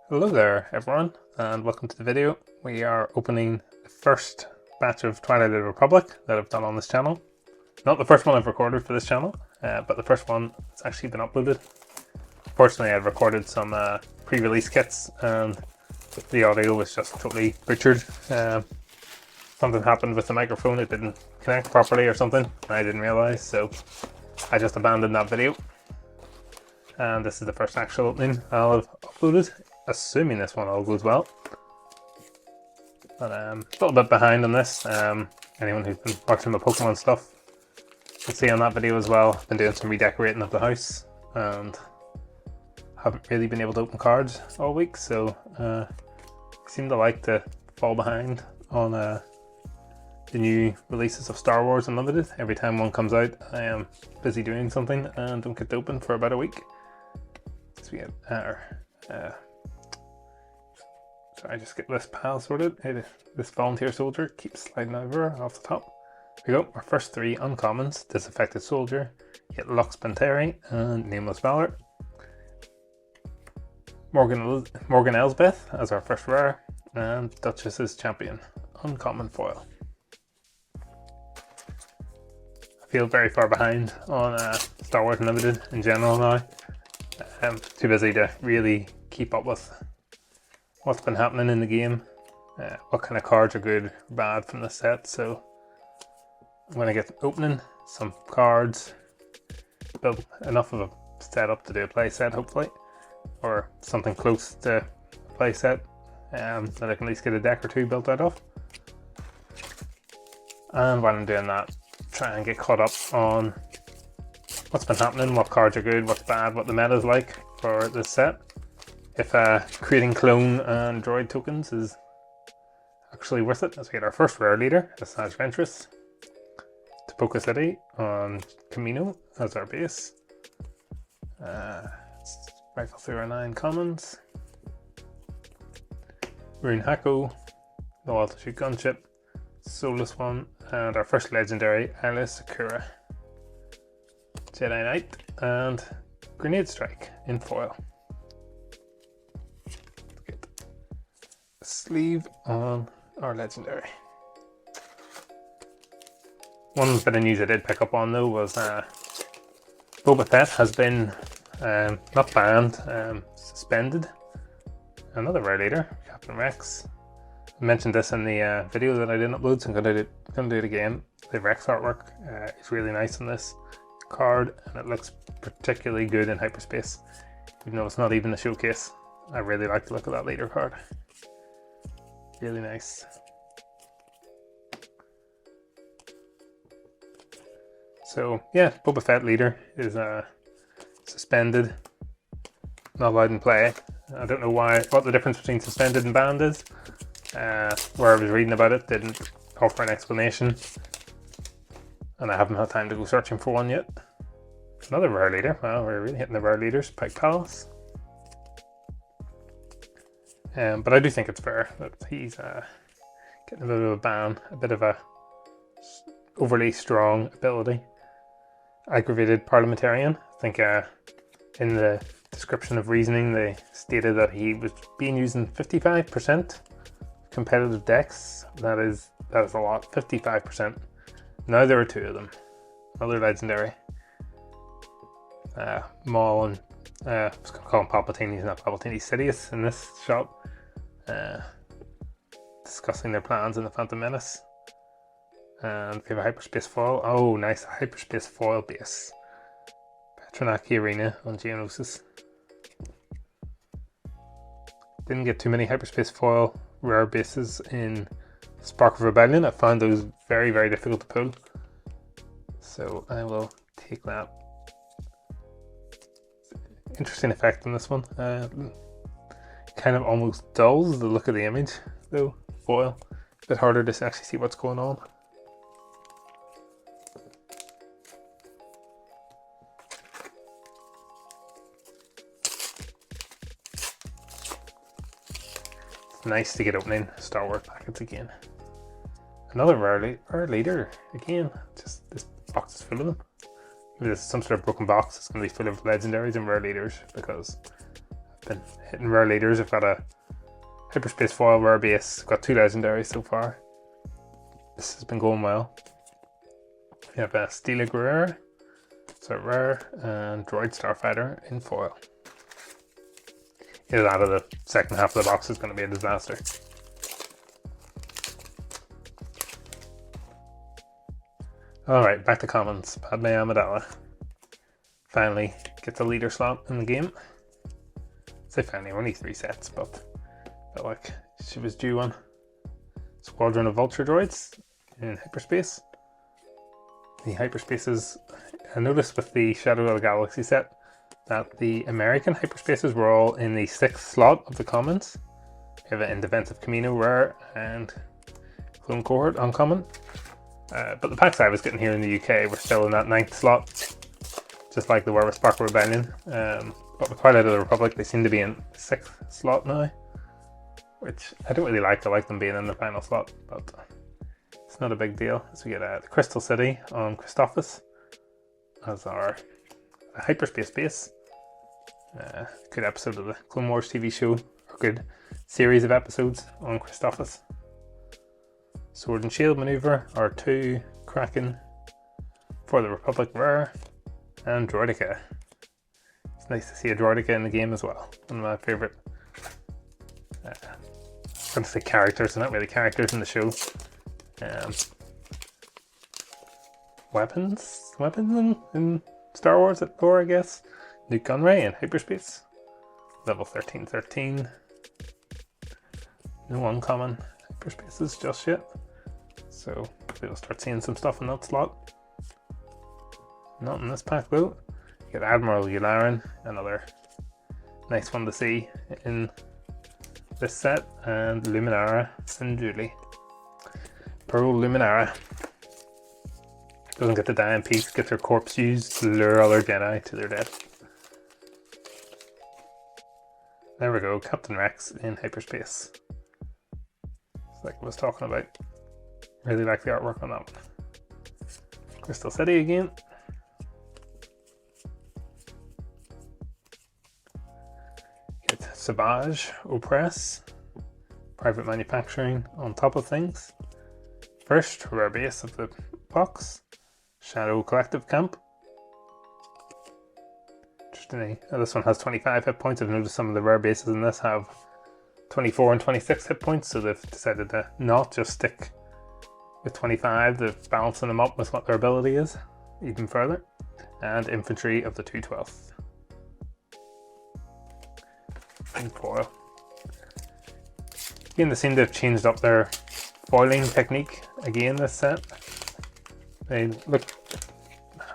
Hello there everyone, and welcome to the video. We are opening the first batch of Twilight Republic that I've done on this channel. Not the first one I've recorded for this channel, but the first one that's actually been uploaded. Fortunately, I'd recorded some pre-release kits and the audio was just totally butchered. Something happened with the microphone, it didn't connect properly or something, and I didn't realise, so I just abandoned that video. And this is the first actual opening I'll have uploaded, assuming this one all goes well. But a little bit behind on this. Anyone who's been watching my Pokemon stuff can see on that video as well. I've been doing some redecorating of the house and haven't really been able to open cards all week, so I seem to like to fall behind on the new releases of Star Wars Unlimited. Every time one comes out, I am busy doing something and don't get to open for about a week. So we get I just get this pile sorted. Hey, this volunteer soldier keeps sliding over off the top. Here we go, our first three uncommons: Disaffected Soldier, get Lux Panteri, and Nameless Valor. Morgan Elsbeth as our first rare, and Duchess's Champion, uncommon foil. I feel very far behind on Star Wars Unlimited in general now. I'm too busy to really keep up with what's been happening in the game, what kind of cards are good or bad from the set. So I'm going to get opening some cards, build enough of a setup to do a play set hopefully, or something close to a play set that I can at least get a deck or two built out of. And while I'm doing that, try and get caught up on what's been happening, what cards are good, what's bad, what the meta is like for this set. If creating clone and droid tokens is actually worth it, as we get our first rare leader, Asajj Ventress, Tapoka City on Camino as our base. Let's rifle through our 9 commons. Rune Hako, Low Altitude Gunship, Soulless One, and our first legendary, Alice Sakura, Jedi Knight, and Grenade Strike in foil. Get a sleeve on our legendary. One bit of news I did pick up on though was Boba Fett has been not banned, suspended. Another rare leader, Captain Rex. I mentioned this in the video that I didn't upload, so I'm going to do it again. The Rex artwork is really nice on this card, and it looks particularly good in hyperspace, even though it's not even a showcase. I really like the look of that leader card. Really nice. So yeah, Boba Fett leader is suspended, not allowed in play. I don't know what the difference between suspended and banned is. Where I was reading about it didn't offer an explanation, and I haven't had time to go searching for one yet. Another rare leader. Wow, we're really hitting the rare leaders. Pike Palace. But I do think it's fair that he's getting a bit of a ban, a bit of a overly strong ability. Aggravated Parliamentarian. I think in the description of reasoning they stated that he was being used in 55% competitive decks. That is a lot. 55%. Now there are 2 of them. Another legendary. Maul and I was going to call him Palpatine. He's not Palpatine, he's Sidious in this shop. Discussing their plans in the Phantom Menace. And we have a hyperspace foil. Oh, nice, a hyperspace foil base. Petronaki Arena on Geonosis. Didn't get too many hyperspace foil rare bases in Spark of Rebellion. I found those very, very difficult to pull. So I will take that. Interesting effect on this one. Kind of almost dulls the look of the image though. Foil. A bit harder to actually see what's going on. Nice to get opening Star Wars packets again. Another rare leader again. Just this box is full of them. Maybe this is some sort of broken box. It's going to be full of legendaries and rare leaders because been hitting rare leaders. I've got a hyperspace foil rare base. I've got 2 legendaries so far. This has been going well. We have a Steelig rare, so rare, and Droid Starfighter in foil. Either that or the second half of the box is going to be a disaster. Alright, back to commons. Padme Amidala finally gets a leader slot in the game. I say finally, only 3 sets, but felt like she was due one. Squadron of Vulture Droids in hyperspace. The hyperspaces, I noticed with the Shadow of the Galaxy set that the American hyperspaces were all in the 6th slot of the commons. We have it in Defensive Camino rare and Clone Cohort uncommon. But the packs I was getting here in the UK were still in that 9th slot, just like they were with Sparkle Rebellion. But with Twilight of the Republic, they seem to be in 6th slot now, which I don't really like. I like them being in the final slot, but it's not a big deal. So we get the Crystal City on Christophsis as our hyperspace base. Good episode of the Clone Wars TV show, or good series of episodes on Christophsis. Sword and Shield Maneuver are 2 Kraken for the Republic rare, and Droideka. It's nice to see a Droideka in the game as well. One of my favourite, I'm going to say characters, they're not really characters in the show. Weapons in Star Wars at lore, I guess. Luke Gunray in hyperspace, level 13. No uncommon hyperspaces just yet, so we'll start seeing some stuff in that slot. Not in this pack though. You get Admiral Yularen, another nice one to see in this set, and Luminara Sinjuli. Pearl Luminara doesn't get to die in peace, gets her corpse used to lure other Jedi to their death. There we go, Captain Rex in hyperspace. It's like I was talking about. Really like the artwork on that one. Crystal City again. Get Savage Opress. Private manufacturing on top of things. First rare base of the box. Shadow Collective Camp. Interesting. This one has 25 hit points. I've noticed some of the rare bases in this have 24 and 26 hit points, so they've decided to not just stick with 25, they're balancing them up with what their ability is even further. And Infantry of the 212th. And foil. Again, they seem to have changed up their foiling technique again this set. They look,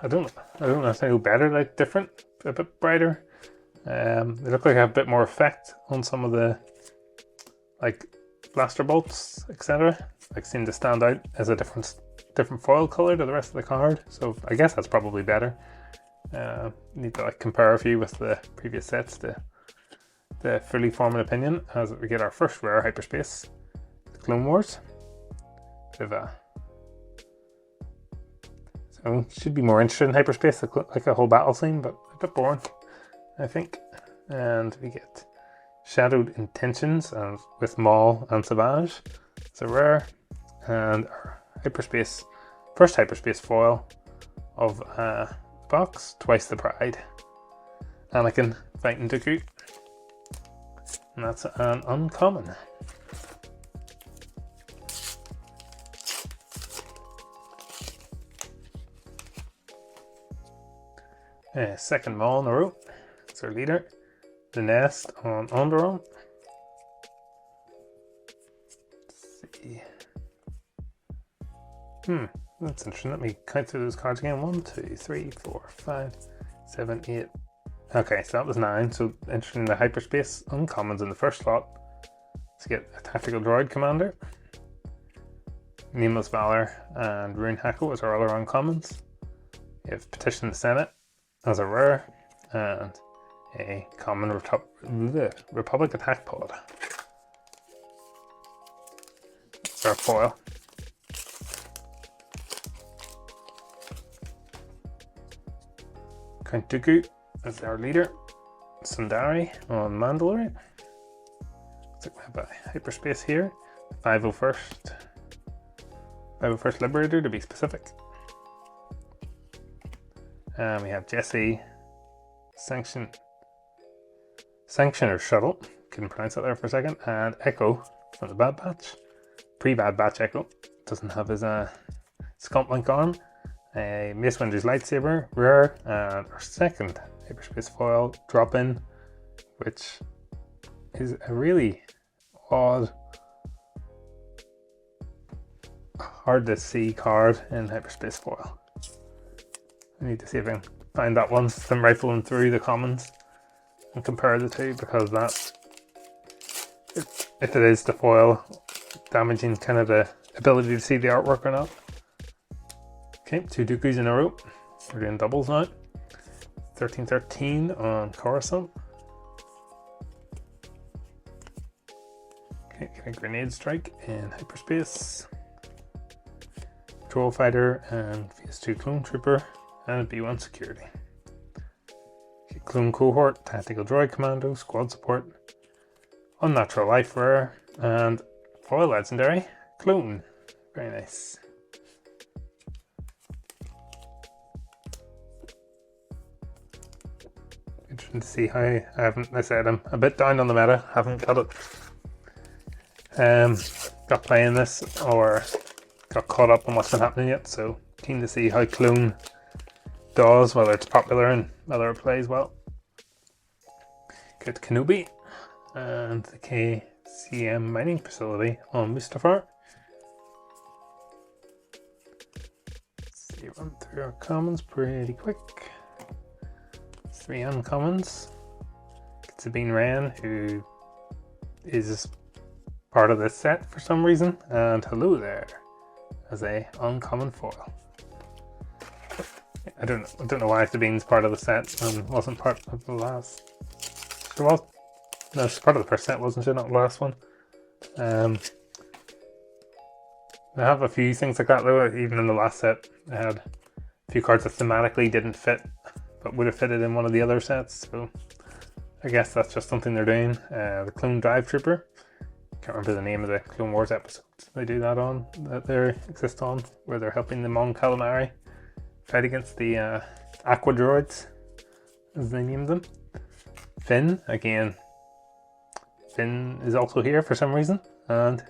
I don't know if they look better, like different, a bit brighter. They look like they have a bit more effect on some of the like blaster bolts, etc. Like seem to stand out as a different foil color to the rest of the card. So I guess that's probably better. Need to like compare a few with the previous sets to fully form an opinion as we get our first rare hyperspace, the Clone Wars. So it should be more interesting in hyperspace, like a whole battle scene, but a bit boring, I think. And we get Shadowed Intentions and with Maul and Savage. It's a rare, and our hyperspace, first hyperspace foil of the box, Twice the Pride. Anakin fighting Dooku. And that's an uncommon. Second Maul in a row. It's our leader. The Nest on Onderon. Let's see. That's interesting. Let me count through those cards again. 1, 2, 3, 4, 5, 7, 8. Okay, so that was 9. So interesting, the hyperspace uncommons in the first slot. Let's get a Tactical Droid Commander. Nameless Valor and Rune Hackle as our other uncommons. We have Petition the Senate as a rare, and a common Republic Attack Pod. It's our foil. Count Dooku as our leader. Sundari on Mandalore. Looks like we have a hyperspace here. 501st Liberator to be specific. And we have Jesse Sanctioner Shuttle. Couldn't pronounce that there for a second. And Echo from the Bad Batch. Pre-Bad Batch Echo. Doesn't have his Scomp Link arm. A Mace Windu's lightsaber, rare, and our second hyperspace foil drop in, which is a really odd, hard to see card in hyperspace foil. I need to see if I can find that one. So I'm rifling through the commons and compare the two, because that, if it is the foil, damaging kind of the ability to see the artwork or not. Okay, 2 Dooku's in a row. We're doing doubles now. 1313 on Coruscant. Okay, get a grenade strike in hyperspace. Patrol fighter and VS2 clone trooper and B1 security. Okay, clone cohort, tactical droid commando, squad support, unnatural life rare, and foil legendary clone. Very nice. Interesting to see how I said I'm a bit down on the meta. Haven't got playing this or got caught up on what's been happening yet. So keen to see how clone does, whether it's popular and whether it plays well. Get Kenobi and the KCM mining facility on Mustafar. Let's see, run through our commons pretty quick. 3 uncommons. Sabine Wren, who is part of this set for some reason, and hello there as a uncommon foil. I don't know why Sabine's part of the set and wasn't part of the last. She was. No, she's part of the first set, wasn't she? Not the last one. I have a few things like that though. Even in the last set, I had a few cards that thematically didn't fit, but would have fitted in one of the other sets. So I guess that's just something they're doing. The Clone Drive Trooper. Can't remember the name of the Clone Wars episode they do that on, that they exist on, where they're helping the Mon Calamari fight against the Aqua Droids, as they named them. Finn, again. Finn is also here for some reason, and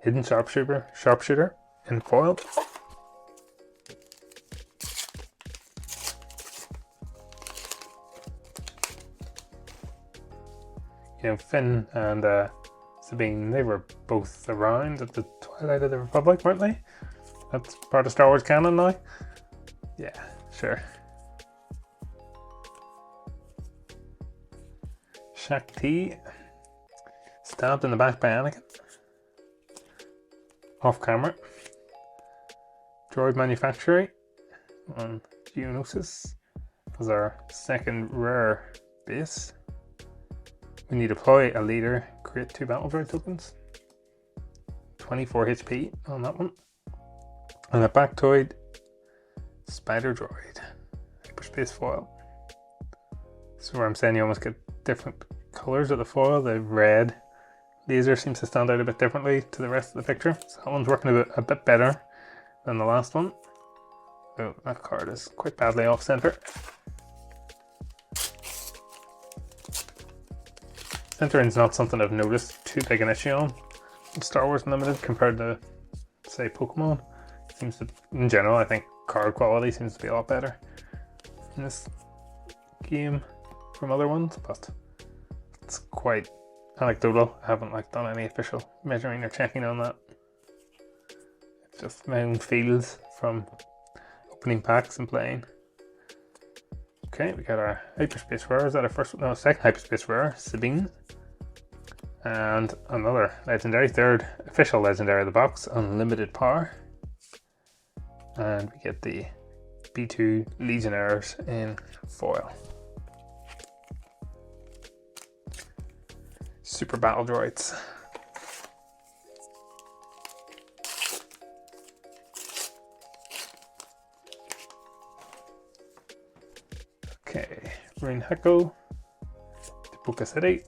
Hidden Sharpshooter in foil. You know, Finn and Sabine, they were both around at the Twilight of the Republic, weren't they? That's part of Star Wars canon now? Yeah, sure. Shakti, stabbed in the back by Anakin. Off camera. Droid Manufactory on Geonosis as our second rare base. When you deploy a leader, create 2 battle droid tokens. 24 HP on that one. And a Bactoid Spider Droid. Hyperspace foil. This is where I'm saying you almost get different colours of the foil. The red laser seems to stand out a bit differently to the rest of the picture. So that one's working a bit better than the last one. Oh, that card is quite badly off centre. Centering's not something I've noticed too big an issue on in Star Wars Unlimited compared to, say, Pokemon. Seems to, in general, I think card quality seems to be a lot better in this game from other ones, but it's quite anecdotal. I haven't done any official measuring or checking on that. It's just my own feels from opening packs and playing. Okay, we got our hyperspace rare. Is that our first? No, second hyperspace rare, Sabine. And another legendary, third official legendary of the box, Unlimited Power. And we get the B2 Legionnaires in foil. Super Battle Droids. Okay, Rain Hecko, Focus City.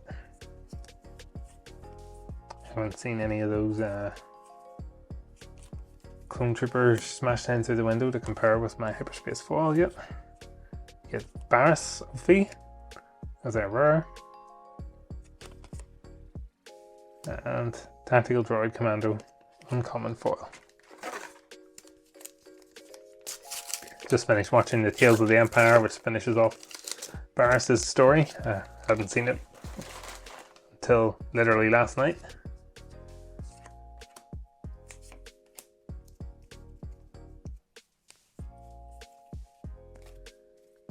Haven't seen any of those clone troopers smashed down through the window to compare with my hyperspace foil yet. Get Barris of V as a rare. And Tactical Droid Commando uncommon foil. Just finished watching the Tales of the Empire, which finishes off Barris's story. Hadn't seen it until literally last night.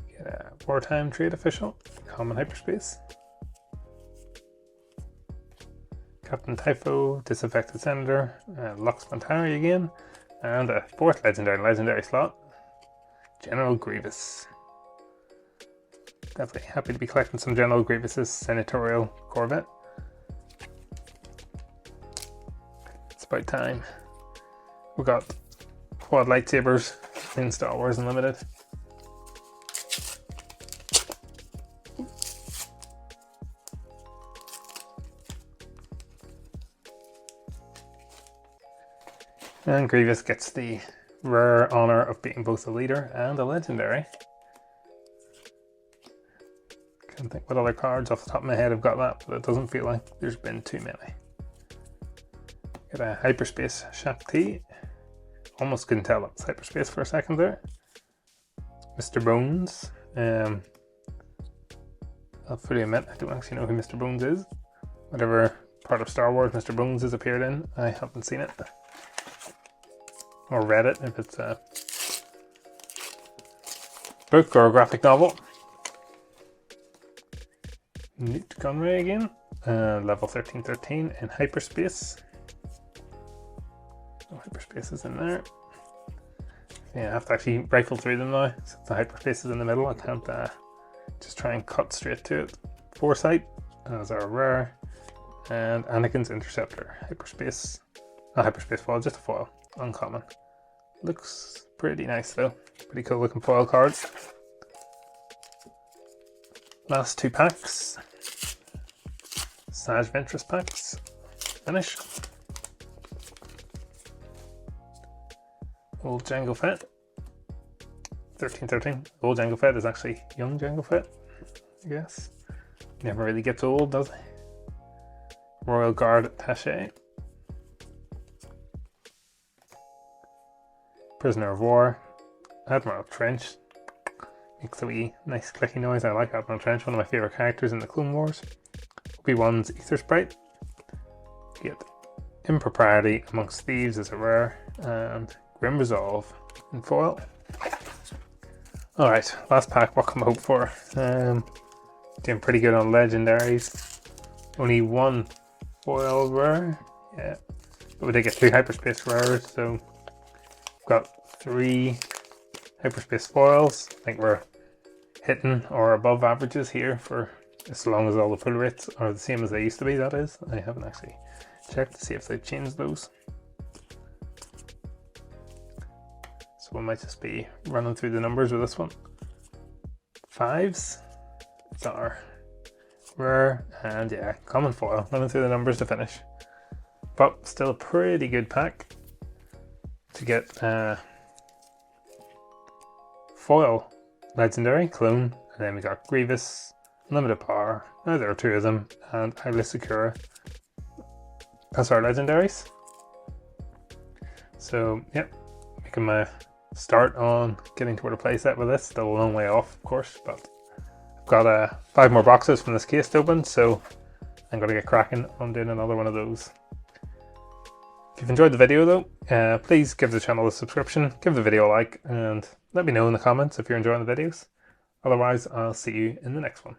Get a Wartime Trade Official, common hyperspace. Captain Typho, Disaffected Senator, Lux Montari again, and a fourth legendary slot, General Grievous. Definitely happy to be collecting some General Grievous's senatorial Corvette. It's about time. We got quad lightsabers in Star Wars Unlimited. And Grievous gets the rare honor of being both a leader and a legendary. Can't think what other cards off the top of my head have got that, but it doesn't feel like there's been too many. Get a hyperspace Shakti. Almost couldn't tell it was hyperspace for a second there. Mr. Bones. I'll fully admit I don't actually know who Mr. Bones is. Whatever part of Star Wars Mr. Bones has appeared in, I haven't seen it. Or read it if it's a book or a graphic novel. Newt Gunray again, level 1313 in hyperspace. No hyperspaces in there. Yeah, I have to actually rifle through them now. Since the hyperspace is in the middle, I can't just try and cut straight to it. Foresight as our rare, and Anakin's Interceptor. Hyperspace, not hyperspace foil, just a foil. Uncommon. Looks pretty nice though. Pretty cool looking foil cards. Last two packs. Sage Ventress packs. Finish. Old Jango Fett. 1313. Old Jango Fett is actually young Jango Fett, I guess. Never really gets old, does he? Royal Guard Attaché. Prisoner of War, Admiral Trench, makes a wee nice clicky noise. I like Admiral Trench, one of my favourite characters in the Clone Wars. Obi-Wan's Ether Sprite. Get Impropriety Amongst Thieves as a rare, and Grim Resolve in foil. Alright, last pack, what can we hope for? Doing pretty good on legendaries. Only one foil rare, yeah. But we did get two hyperspace rares, so got 3 hyperspace foils. I think we're hitting or above averages here for as long as all the pull rates are the same as they used to be, that is. I haven't actually checked to see if they've changed those. So we might just be running through the numbers with this one. 5s. It's our rare, and yeah, common foil. Running through the numbers to finish. But still a pretty good pack to get foil legendary clone, and then we got Grievous, Limited Power. Now there are 2 of them, and Highly Secure as our legendaries. So yep, making my start on getting toward a playset with this. Still a long way off, of course, but I've got 5 more boxes from this case to open, so I'm gonna get cracking on doing another one of those. If you've enjoyed the video though, please give the channel a subscription, give the video a like, and let me know in the comments if you're enjoying the videos. Otherwise, I'll see you in the next one.